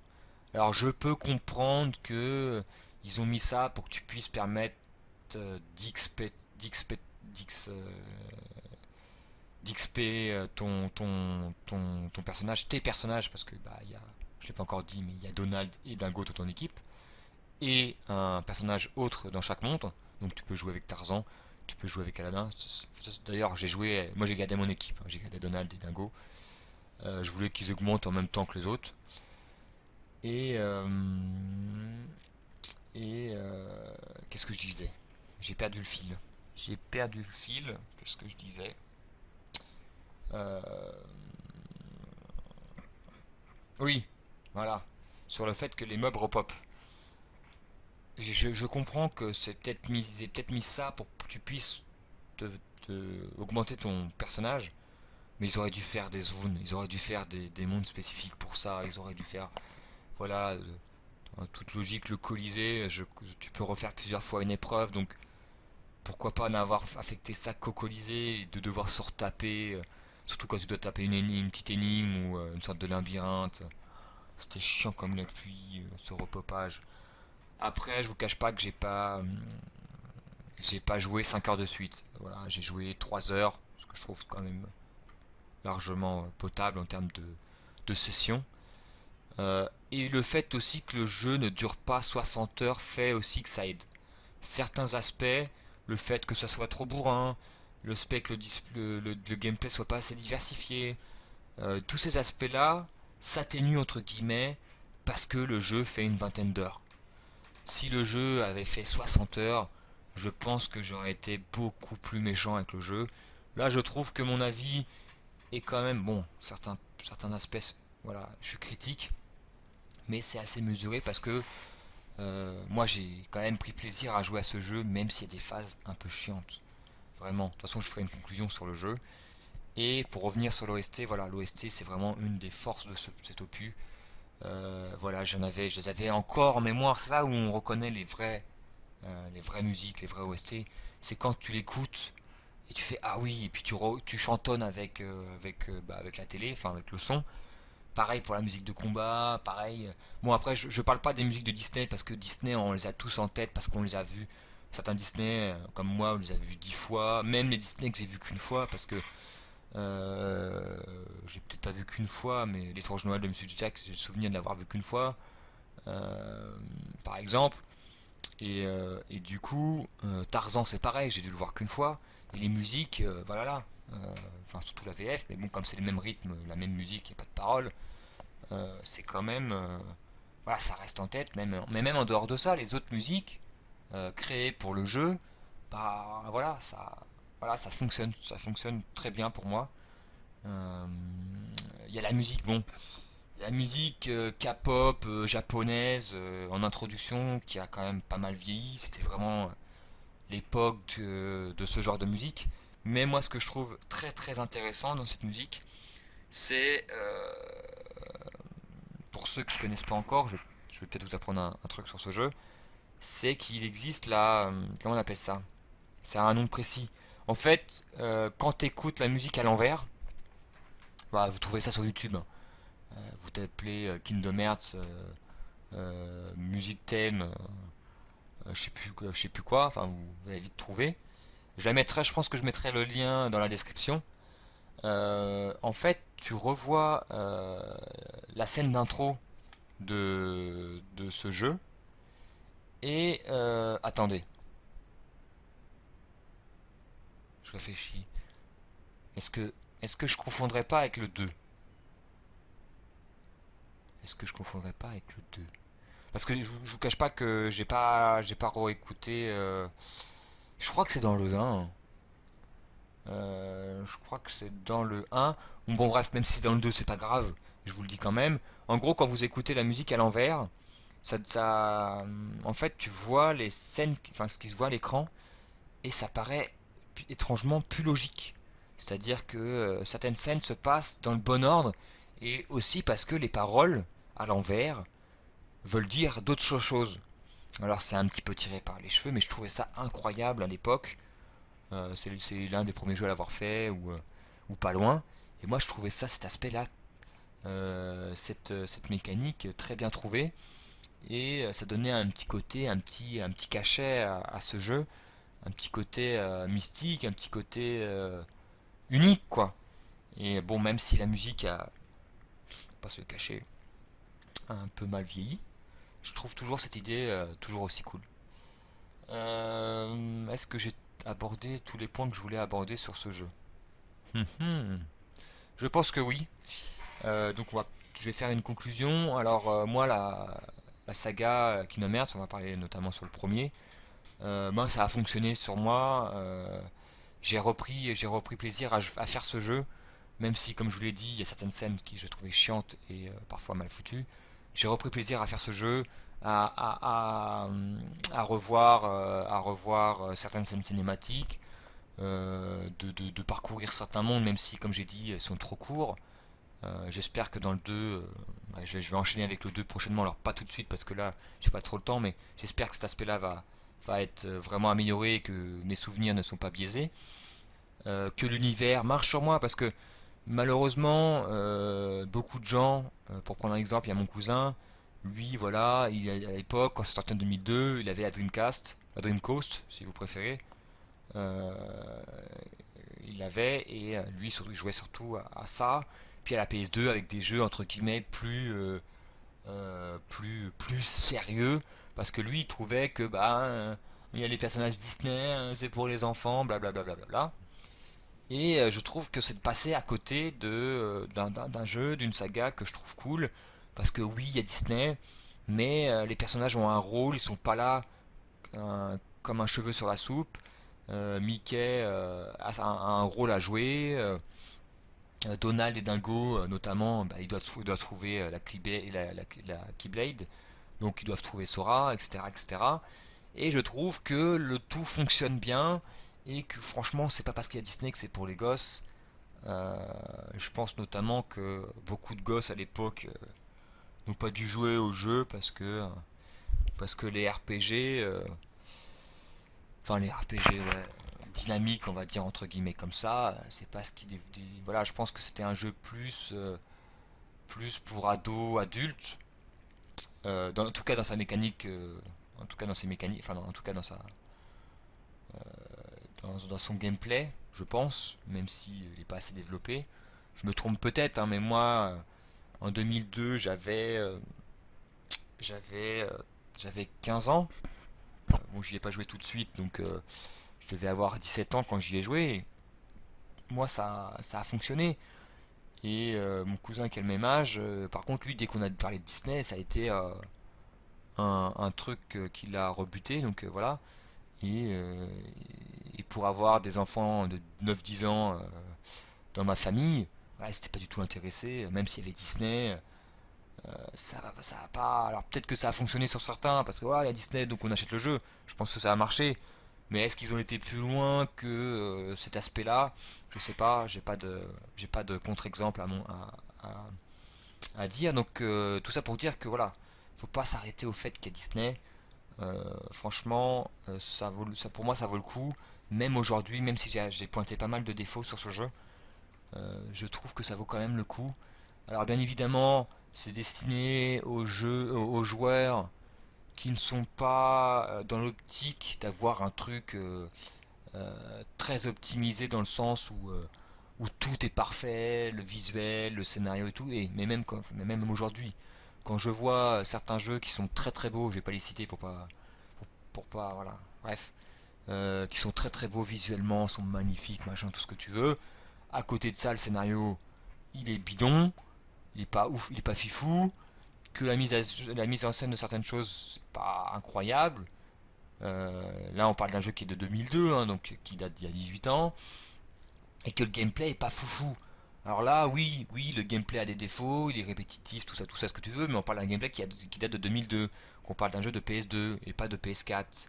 [SPEAKER 1] Alors je peux comprendre que ils ont mis ça pour que tu puisses permettre d'XP ton personnage, tes personnages, parce que bah, je l'ai pas encore dit, mais il y a Donald et Dingo dans ton équipe, et un personnage autre dans chaque monde. Donc tu peux jouer avec Tarzan, tu peux jouer avec Aladdin. D'ailleurs, moi j'ai gardé mon équipe, j'ai gardé Donald et Dingo. Je voulais qu'ils augmentent en même temps que les autres. Et, euh, qu'est-ce que je disais? J'ai perdu le fil. J'ai perdu le fil. Qu'est-ce que je disais? Euh, oui, voilà. Sur le fait que les mobs repop. Je comprends que ils aient peut-être mis ça pour que tu puisses te, augmenter ton personnage. Mais ils auraient dû faire des zones, ils auraient dû faire des mondes spécifiques pour ça, ils auraient dû faire, voilà, en toute logique, le Colisée, tu peux refaire plusieurs fois une épreuve, donc pourquoi pas n'avoir affecté ça qu'au Colisée et de devoir se retaper, surtout quand tu dois taper une petite énigme ou une sorte de labyrinthe. C'était chiant comme la pluie, ce repopage. Après, je vous cache pas que j'ai pas joué 5 heures de suite. Voilà, j'ai joué 3 heures, ce que je trouve quand même largement potable en termes de session. Et le fait aussi que le jeu ne dure pas 60 heures fait aussi que ça aide. Certains aspects, le fait que ça soit trop bourrin, le fait que le gameplay soit pas assez diversifié, tous ces aspects-là s'atténuent entre guillemets parce que le jeu fait une vingtaine d'heures. Si le jeu avait fait 60 heures, je pense que j'aurais été beaucoup plus méchant avec le jeu. Là, je trouve que mon avis est quand même bon. Certains aspects, voilà, je suis critique, mais c'est assez mesuré parce que moi j'ai quand même pris plaisir à jouer à ce jeu, même s'il y a des phases un peu chiantes. Vraiment. De toute façon, je ferai une conclusion sur le jeu. Et pour revenir sur l'OST, voilà, l'OST c'est vraiment une des forces de cet opus. Voilà, je les avais encore en mémoire. C'est là où on reconnaît les vraies musiques, les vrais OST. C'est quand tu l'écoutes et tu fais ah oui, et puis tu chantonnes avec la télé, enfin avec le son. Pareil pour la musique de combat, pareil. Bon après je parle pas des musiques de Disney parce que Disney on les a tous en tête parce qu'on les a vus. Certains Disney comme moi on les a vus 10 fois, même les Disney que j'ai vus qu'une fois parce que j'ai peut-être pas vu qu'une fois, mais l'étrange Noël de Monsieur Jack j'ai le souvenir de l'avoir vu qu'une fois, par exemple. Et du coup, Tarzan c'est pareil, j'ai dû le voir qu'une fois. Et les musiques, voilà là. Enfin, surtout la VF, mais bon, comme c'est le même rythme, la même musique, il n'y a pas de parole, c'est quand même. Voilà, ça reste en tête, mais même en dehors de ça, les autres musiques créées pour le jeu, bah voilà, ça fonctionne très bien pour moi. Euh, Il y a la musique, bon, la musique K-pop japonaise en introduction qui a quand même pas mal vieilli. C'était vraiment l'époque de ce genre de musique. Mais moi, ce que je trouve très très intéressant dans cette musique, c'est pour ceux qui connaissent pas encore, je vais peut-être vous apprendre un truc sur ce jeu, c'est qu'il existe là, comment on appelle ça? C'est un nom précis. En fait, quand tu écoutes la musique à l'envers, bah, vous trouvez ça sur YouTube, hein. Vous tapez Kingdom Hearts musique thème, je sais plus quoi, enfin vous allez vite trouver. Je pense que je mettrai le lien dans la description. En fait, tu revois la scène d'intro de ce jeu. Et attendez, je réfléchis. Est-ce que, est-ce que je confondrais pas avec le 2? Est-ce que je confondrais pas avec le 2? Parce que je vous cache pas que j'ai pas réécouté. Je crois que c'est dans le 1. Je crois que c'est dans le 1. Bon, bref, même si c'est dans le 2, c'est pas grave. Je vous le dis quand même. En gros, quand vous écoutez la musique à l'envers, en fait, tu vois les scènes, enfin, ce qui se voit à l'écran, et ça paraît étrangement plus logique. C'est-à-dire que certaines scènes se passent dans le bon ordre, et aussi parce que les paroles à l'envers veulent dire d'autres choses. Alors c'est un petit peu tiré par les cheveux, mais je trouvais ça incroyable à l'époque. C'est l'un des premiers jeux à l'avoir fait, ou pas loin. Et moi je trouvais ça, cet aspect-là, cette mécanique très bien trouvée. Et ça donnait un petit côté, un petit cachet à ce jeu, un petit côté mystique, un petit côté unique, quoi. Et bon, même si la musique a, pas se le cacher, a un peu mal vieilli, je trouve toujours cette idée toujours aussi cool. Est-ce que j'ai abordé tous les points que je voulais aborder sur ce jeu? Je pense que oui. Donc je vais faire une conclusion. Alors moi, la saga Kingdom Hearts, on va parler notamment sur le premier. Moi, ça a fonctionné sur moi. J'ai repris plaisir à faire ce jeu, même si, comme je vous l'ai dit, il y a certaines scènes qui je trouvais chiantes et parfois mal foutues. J'ai repris plaisir à faire ce jeu, à revoir certaines scènes cinématiques, de parcourir certains mondes, même si, comme j'ai dit, elles sont trop courts. J'espère que dans le 2, je vais enchaîner avec le 2 prochainement, alors pas tout de suite parce que là, j'ai pas trop le temps, mais j'espère que cet aspect-là va être vraiment amélioré et que mes souvenirs ne sont pas biaisés. Que l'univers marche sur moi parce que malheureusement, beaucoup de gens, pour prendre un exemple, il y a mon cousin, lui, voilà, à l'époque, quand c'est sorti en 2002, il avait la Dreamcast, la Dreamcast, si vous préférez. Euh, il l'avait et lui, surtout, il jouait surtout à ça. Puis à la PS2 avec des jeux entre guillemets plus sérieux parce que lui il trouvait que il y a les personnages Disney, hein, c'est pour les enfants, blablabla. Bla, bla, bla, bla. Et je trouve que c'est de passer à côté d'un jeu, d'une saga que je trouve cool. Parce que oui, il y a Disney, mais les personnages ont un rôle, ils sont pas là comme un cheveu sur la soupe. Mickey a un rôle à jouer. Donald et Dingo, notamment, ils doivent trouver la Keyblade. Donc ils doivent trouver Sora, etc., etc. Et je trouve que le tout fonctionne bien et que franchement, c'est pas parce qu'il y a Disney que c'est pour les gosses. Euh, je pense notamment que beaucoup de gosses à l'époque n'ont pas dû jouer au jeu parce que les RPG, enfin les RPG ouais, dynamiques, on va dire entre guillemets comme ça, c'est pas ce qui voilà, je pense que c'était un jeu plus pour ados, adultes, en tout cas dans sa mécanique, en tout cas dans ses mécaniques, enfin en tout cas dans son gameplay, je pense, même s'il n'est pas assez développé. Je me trompe peut-être, hein, mais moi, en 2002, j'avais, euh, j'avais 15 ans. Bon, j'y ai pas joué tout de suite, donc je devais avoir 17 ans quand j'y ai joué. Moi, ça a fonctionné. Et mon cousin qui a le même âge, par contre, lui, dès qu'on a parlé de Disney, ça a été un truc qui l'a rebuté, donc voilà. Et pour avoir des enfants de 9-10 ans dans ma famille, ouais, c'était pas du tout intéressé, même s'il y avait Disney, ça a pas. Alors peut-être que ça a fonctionné sur certains, parce que ouais, il y a Disney, donc on achète le jeu. Je pense que ça a marché. Mais est-ce qu'ils ont été plus loin que cet aspect-là? Je sais pas, j'ai pas de contre-exemple à dire. Donc tout ça pour dire que voilà, faut pas s'arrêter au fait qu'il y a Disney. Franchement, pour moi, ça vaut le coup. Même aujourd'hui, même si j'ai pointé pas mal de défauts sur ce jeu, je trouve que ça vaut quand même le coup. Alors bien évidemment, c'est destiné aux joueurs qui ne sont pas dans l'optique d'avoir un truc très optimisé dans le sens où tout est parfait, le visuel, le scénario et tout. Mais même aujourd'hui, quand je vois certains jeux qui sont très très beaux, je vais pas les citer pour pas voilà, bref, qui sont très très beaux visuellement, sont magnifiques, machin, tout ce que tu veux. À côté de ça, le scénario, il est bidon, il est pas ouf, il est pas fifou, que la mise en scène de certaines choses, c'est pas incroyable. Là, on parle d'un jeu qui est de 2002, hein, donc qui date d'il y a 18 ans, et que le gameplay est pas foufou. Alors là, oui, oui, le gameplay a des défauts, il est répétitif, tout ça, ce que tu veux, mais on parle d'un gameplay qui date de 2002, qu'on parle d'un jeu de PS2 et pas de PS4.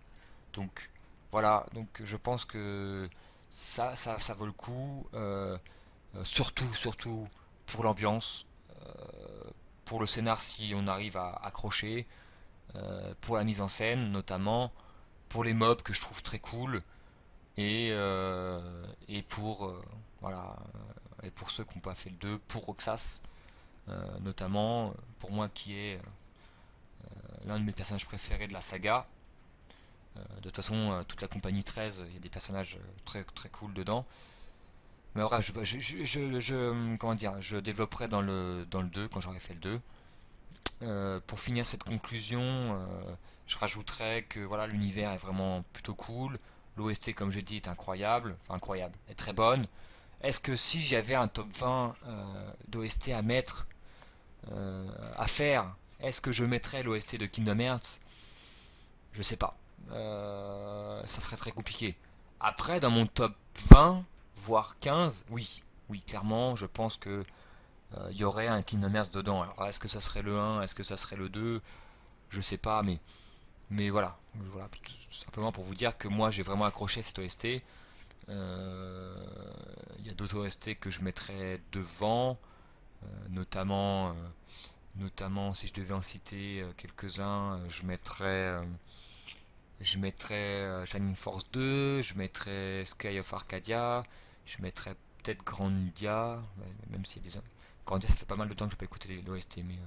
[SPEAKER 1] Donc voilà, donc je pense que ça vaut le coup, surtout pour l'ambiance, pour le scénar si on arrive à accrocher. pour la mise en scène, notamment pour les mobs que je trouve très cool, et pour voilà, et pour ceux qui n'ont pas fait le 2, pour Roxas, notamment pour moi qui est l'un de mes personnages préférés de la saga. De toute façon, toute la compagnie 13, il y a des personnages très très cool dedans. Mais voilà, comment dire, je développerai dans le 2 quand j'aurai fait le 2. Pour finir cette conclusion, je rajouterai que voilà, l'univers est vraiment plutôt cool. L'OST, comme j'ai dit, est incroyable, enfin incroyable, est très bonne. Est-ce que si j'avais un top 20 d'OST à mettre, à faire, est-ce que je mettrais l'OST de Kingdom Hearts? Je sais pas. Ça serait très compliqué. Après, dans mon top 20, voire 15, oui. Oui, clairement, je pense que il y aurait un Kingdom Hearts dedans. Alors, est-ce que ça serait le 1? Est-ce que ça serait le 2? Je sais pas, mais voilà. Voilà. Tout simplement pour vous dire que moi, j'ai vraiment accroché à cette OST. Il y a d'autres OST que je mettrais devant, notamment, si je devais en citer quelques-uns, je mettrais Shining Force 2, je mettrais Sky of Arcadia, je mettrais peut-être Grandia, même s'il y a des... Grandia, ça fait pas mal de temps que je n'ai pas écouté l'OST, mais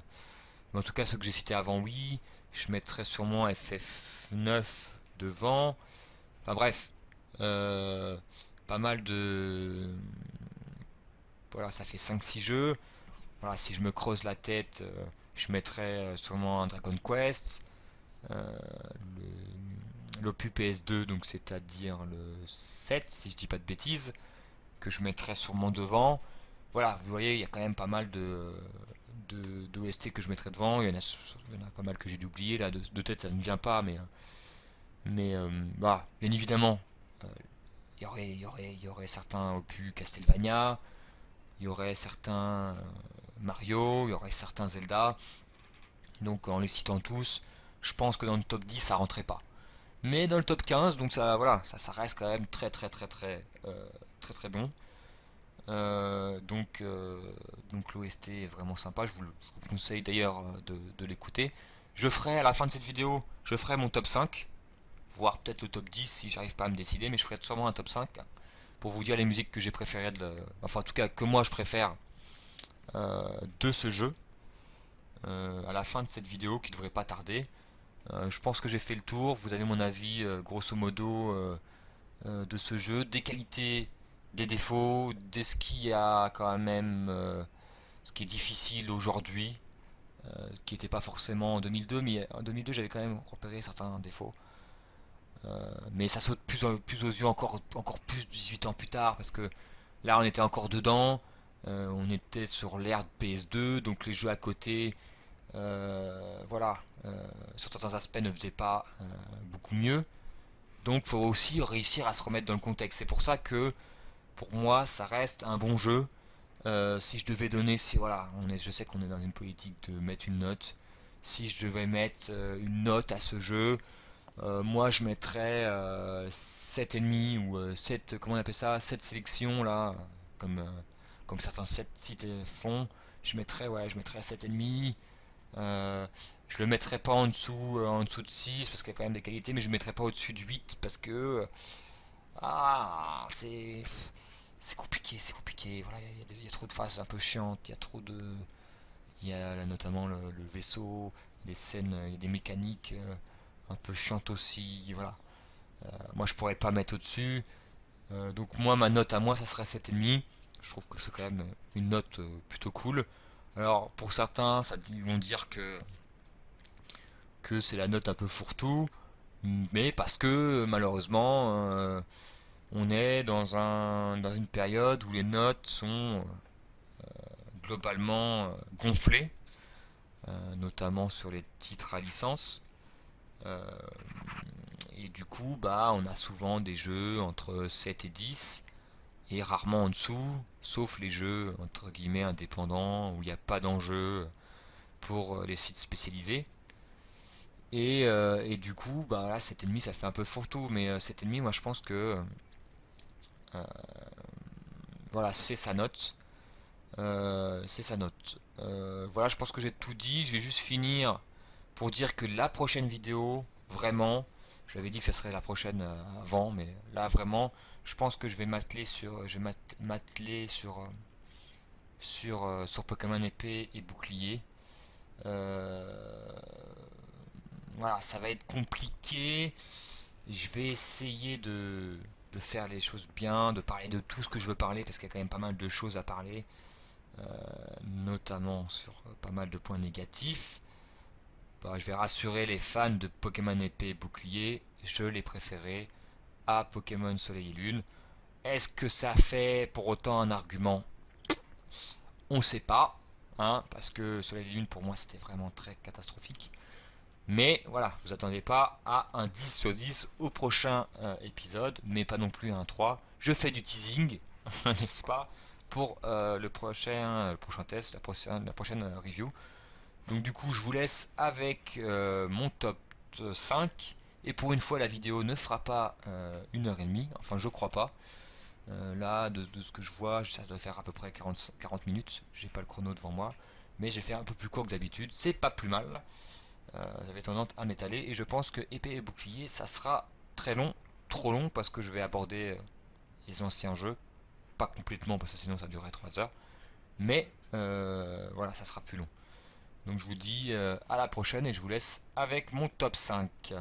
[SPEAKER 1] en tout cas, ceux que j'ai cités avant, oui. Je mettrais sûrement FF9 devant. Enfin bref, euh, pas mal de... Voilà, ça fait 5-6 jeux. Voilà, si je me creuse la tête, je mettrais sûrement un Dragon Quest. Euh, L'Opus PS2, donc c'est-à-dire le 7, si je dis pas de bêtises, que je mettrais sûrement devant. Voilà, vous voyez, il y a quand même pas mal d'OST que je mettrais devant. Il y en a pas mal que j'ai dû oublier, là, de tête ça ne vient pas, mais bah, bien évidemment, euh, il y aurait certains opus Castlevania, il y aurait certains Mario, il y aurait certains Zelda. Donc en les citant tous, je pense que dans le top 10 ça rentrait pas. Mais dans le top 15, donc ça voilà, ça reste quand même très très bon. Donc l'OST est vraiment sympa, je vous conseille d'ailleurs de l'écouter. Je ferai à la fin de cette vidéo, je ferai mon top 5, voire peut-être le top 10 si j'arrive pas à me décider, mais je ferai sûrement un top 5 pour vous dire les musiques que j'ai préférées, enfin en tout cas que moi je préfère de ce jeu, à la fin de cette vidéo qui devrait pas tarder. Je pense que j'ai fait le tour, vous avez mon avis grosso modo de ce jeu, des qualités, des défauts, de ce qui a quand même, ce qui est difficile aujourd'hui, qui n'était pas forcément en 2002, mais en 2002 j'avais quand même repéré certains défauts. Mais ça saute plus aux yeux encore plus 18 ans plus tard, parce que là on était encore dedans, on était sur l'ère de PS2, donc les jeux à côté, voilà, sur certains aspects ne faisaient pas beaucoup mieux. Donc faut aussi réussir à se remettre dans le contexte. C'est pour ça que pour moi ça reste un bon jeu. Si je devais donner, si voilà, je sais qu'on est dans une politique de mettre une note. Si je devais mettre une note à ce jeu, moi je mettrais 7,5 ou 7, comment on appelle ça, 7 sélections là, comme, comme certains sites font. Je mettrais 7,5. Euh, je le mettrais pas en dessous de 6 parce qu'il y a quand même des qualités, mais je le mettrais pas au-dessus de 8 parce que ah, c'est compliqué, c'est compliqué. Voilà, il y a trop de phases un peu chiantes, il y a trop de il y a là, notamment le vaisseau, des scènes, il y a des mécaniques un peu chiantes aussi, voilà. Moi je pourrais pas mettre au-dessus. Donc moi ma note à moi ça serait 7,5. Je trouve que c'est quand même une note plutôt cool. Alors pour certains, ils vont dire que c'est la note un peu fourre-tout, mais parce que malheureusement on est dans une période où les notes sont globalement gonflées, notamment sur les titres à licence. Euh, et du coup, bah, on a souvent des jeux entre 7 et 10, et rarement en dessous, sauf les jeux entre guillemets indépendants où il n'y a pas d'enjeu pour les sites spécialisés. Et du coup, bah là, 7,5 ça fait un peu fourre-tout, mais 7,5 moi je pense que euh, voilà, c'est sa note. C'est sa note. Voilà, je pense que j'ai tout dit. Je vais juste finir pour dire que la prochaine vidéo, vraiment, j'avais dit que ça serait la prochaine avant, mais là vraiment, je pense que je vais m'atteler sur Pokémon épée et bouclier. Euh, voilà, ça va être compliqué. Je vais essayer de faire les choses bien, de parler de tout ce que je veux parler, parce qu'il y a quand même pas mal de choses à parler, notamment sur pas mal de points négatifs. Bah, je vais rassurer les fans de Pokémon épée et bouclier, je les préférais à Pokémon Soleil et Lune. Est-ce que ça fait pour autant un argument? On ne sait pas, hein, parce que Soleil et Lune pour moi c'était vraiment très catastrophique. Mais voilà, vous attendez pas à un 10 sur 10 au prochain épisode, mais pas non plus un 3. Je fais du teasing, n'est-ce pas, pour le prochain test, la prochaine review. Donc du coup, je vous laisse avec mon top 5. Et pour une fois, la vidéo ne fera pas 1h30. Enfin, je crois pas. Là, de ce que je vois, ça doit faire à peu près 40 minutes. J'ai pas le chrono devant moi. Mais j'ai fait un peu plus court que d'habitude. C'est pas plus mal. J'avais tendance à m'étaler. Et je pense que épée et bouclier, ça sera très long. Trop long parce que je vais aborder les anciens jeux. Pas complètement parce que sinon ça durerait 3 heures. Mais voilà, ça sera plus long. Donc je vous dis à la prochaine et je vous laisse avec mon top 5.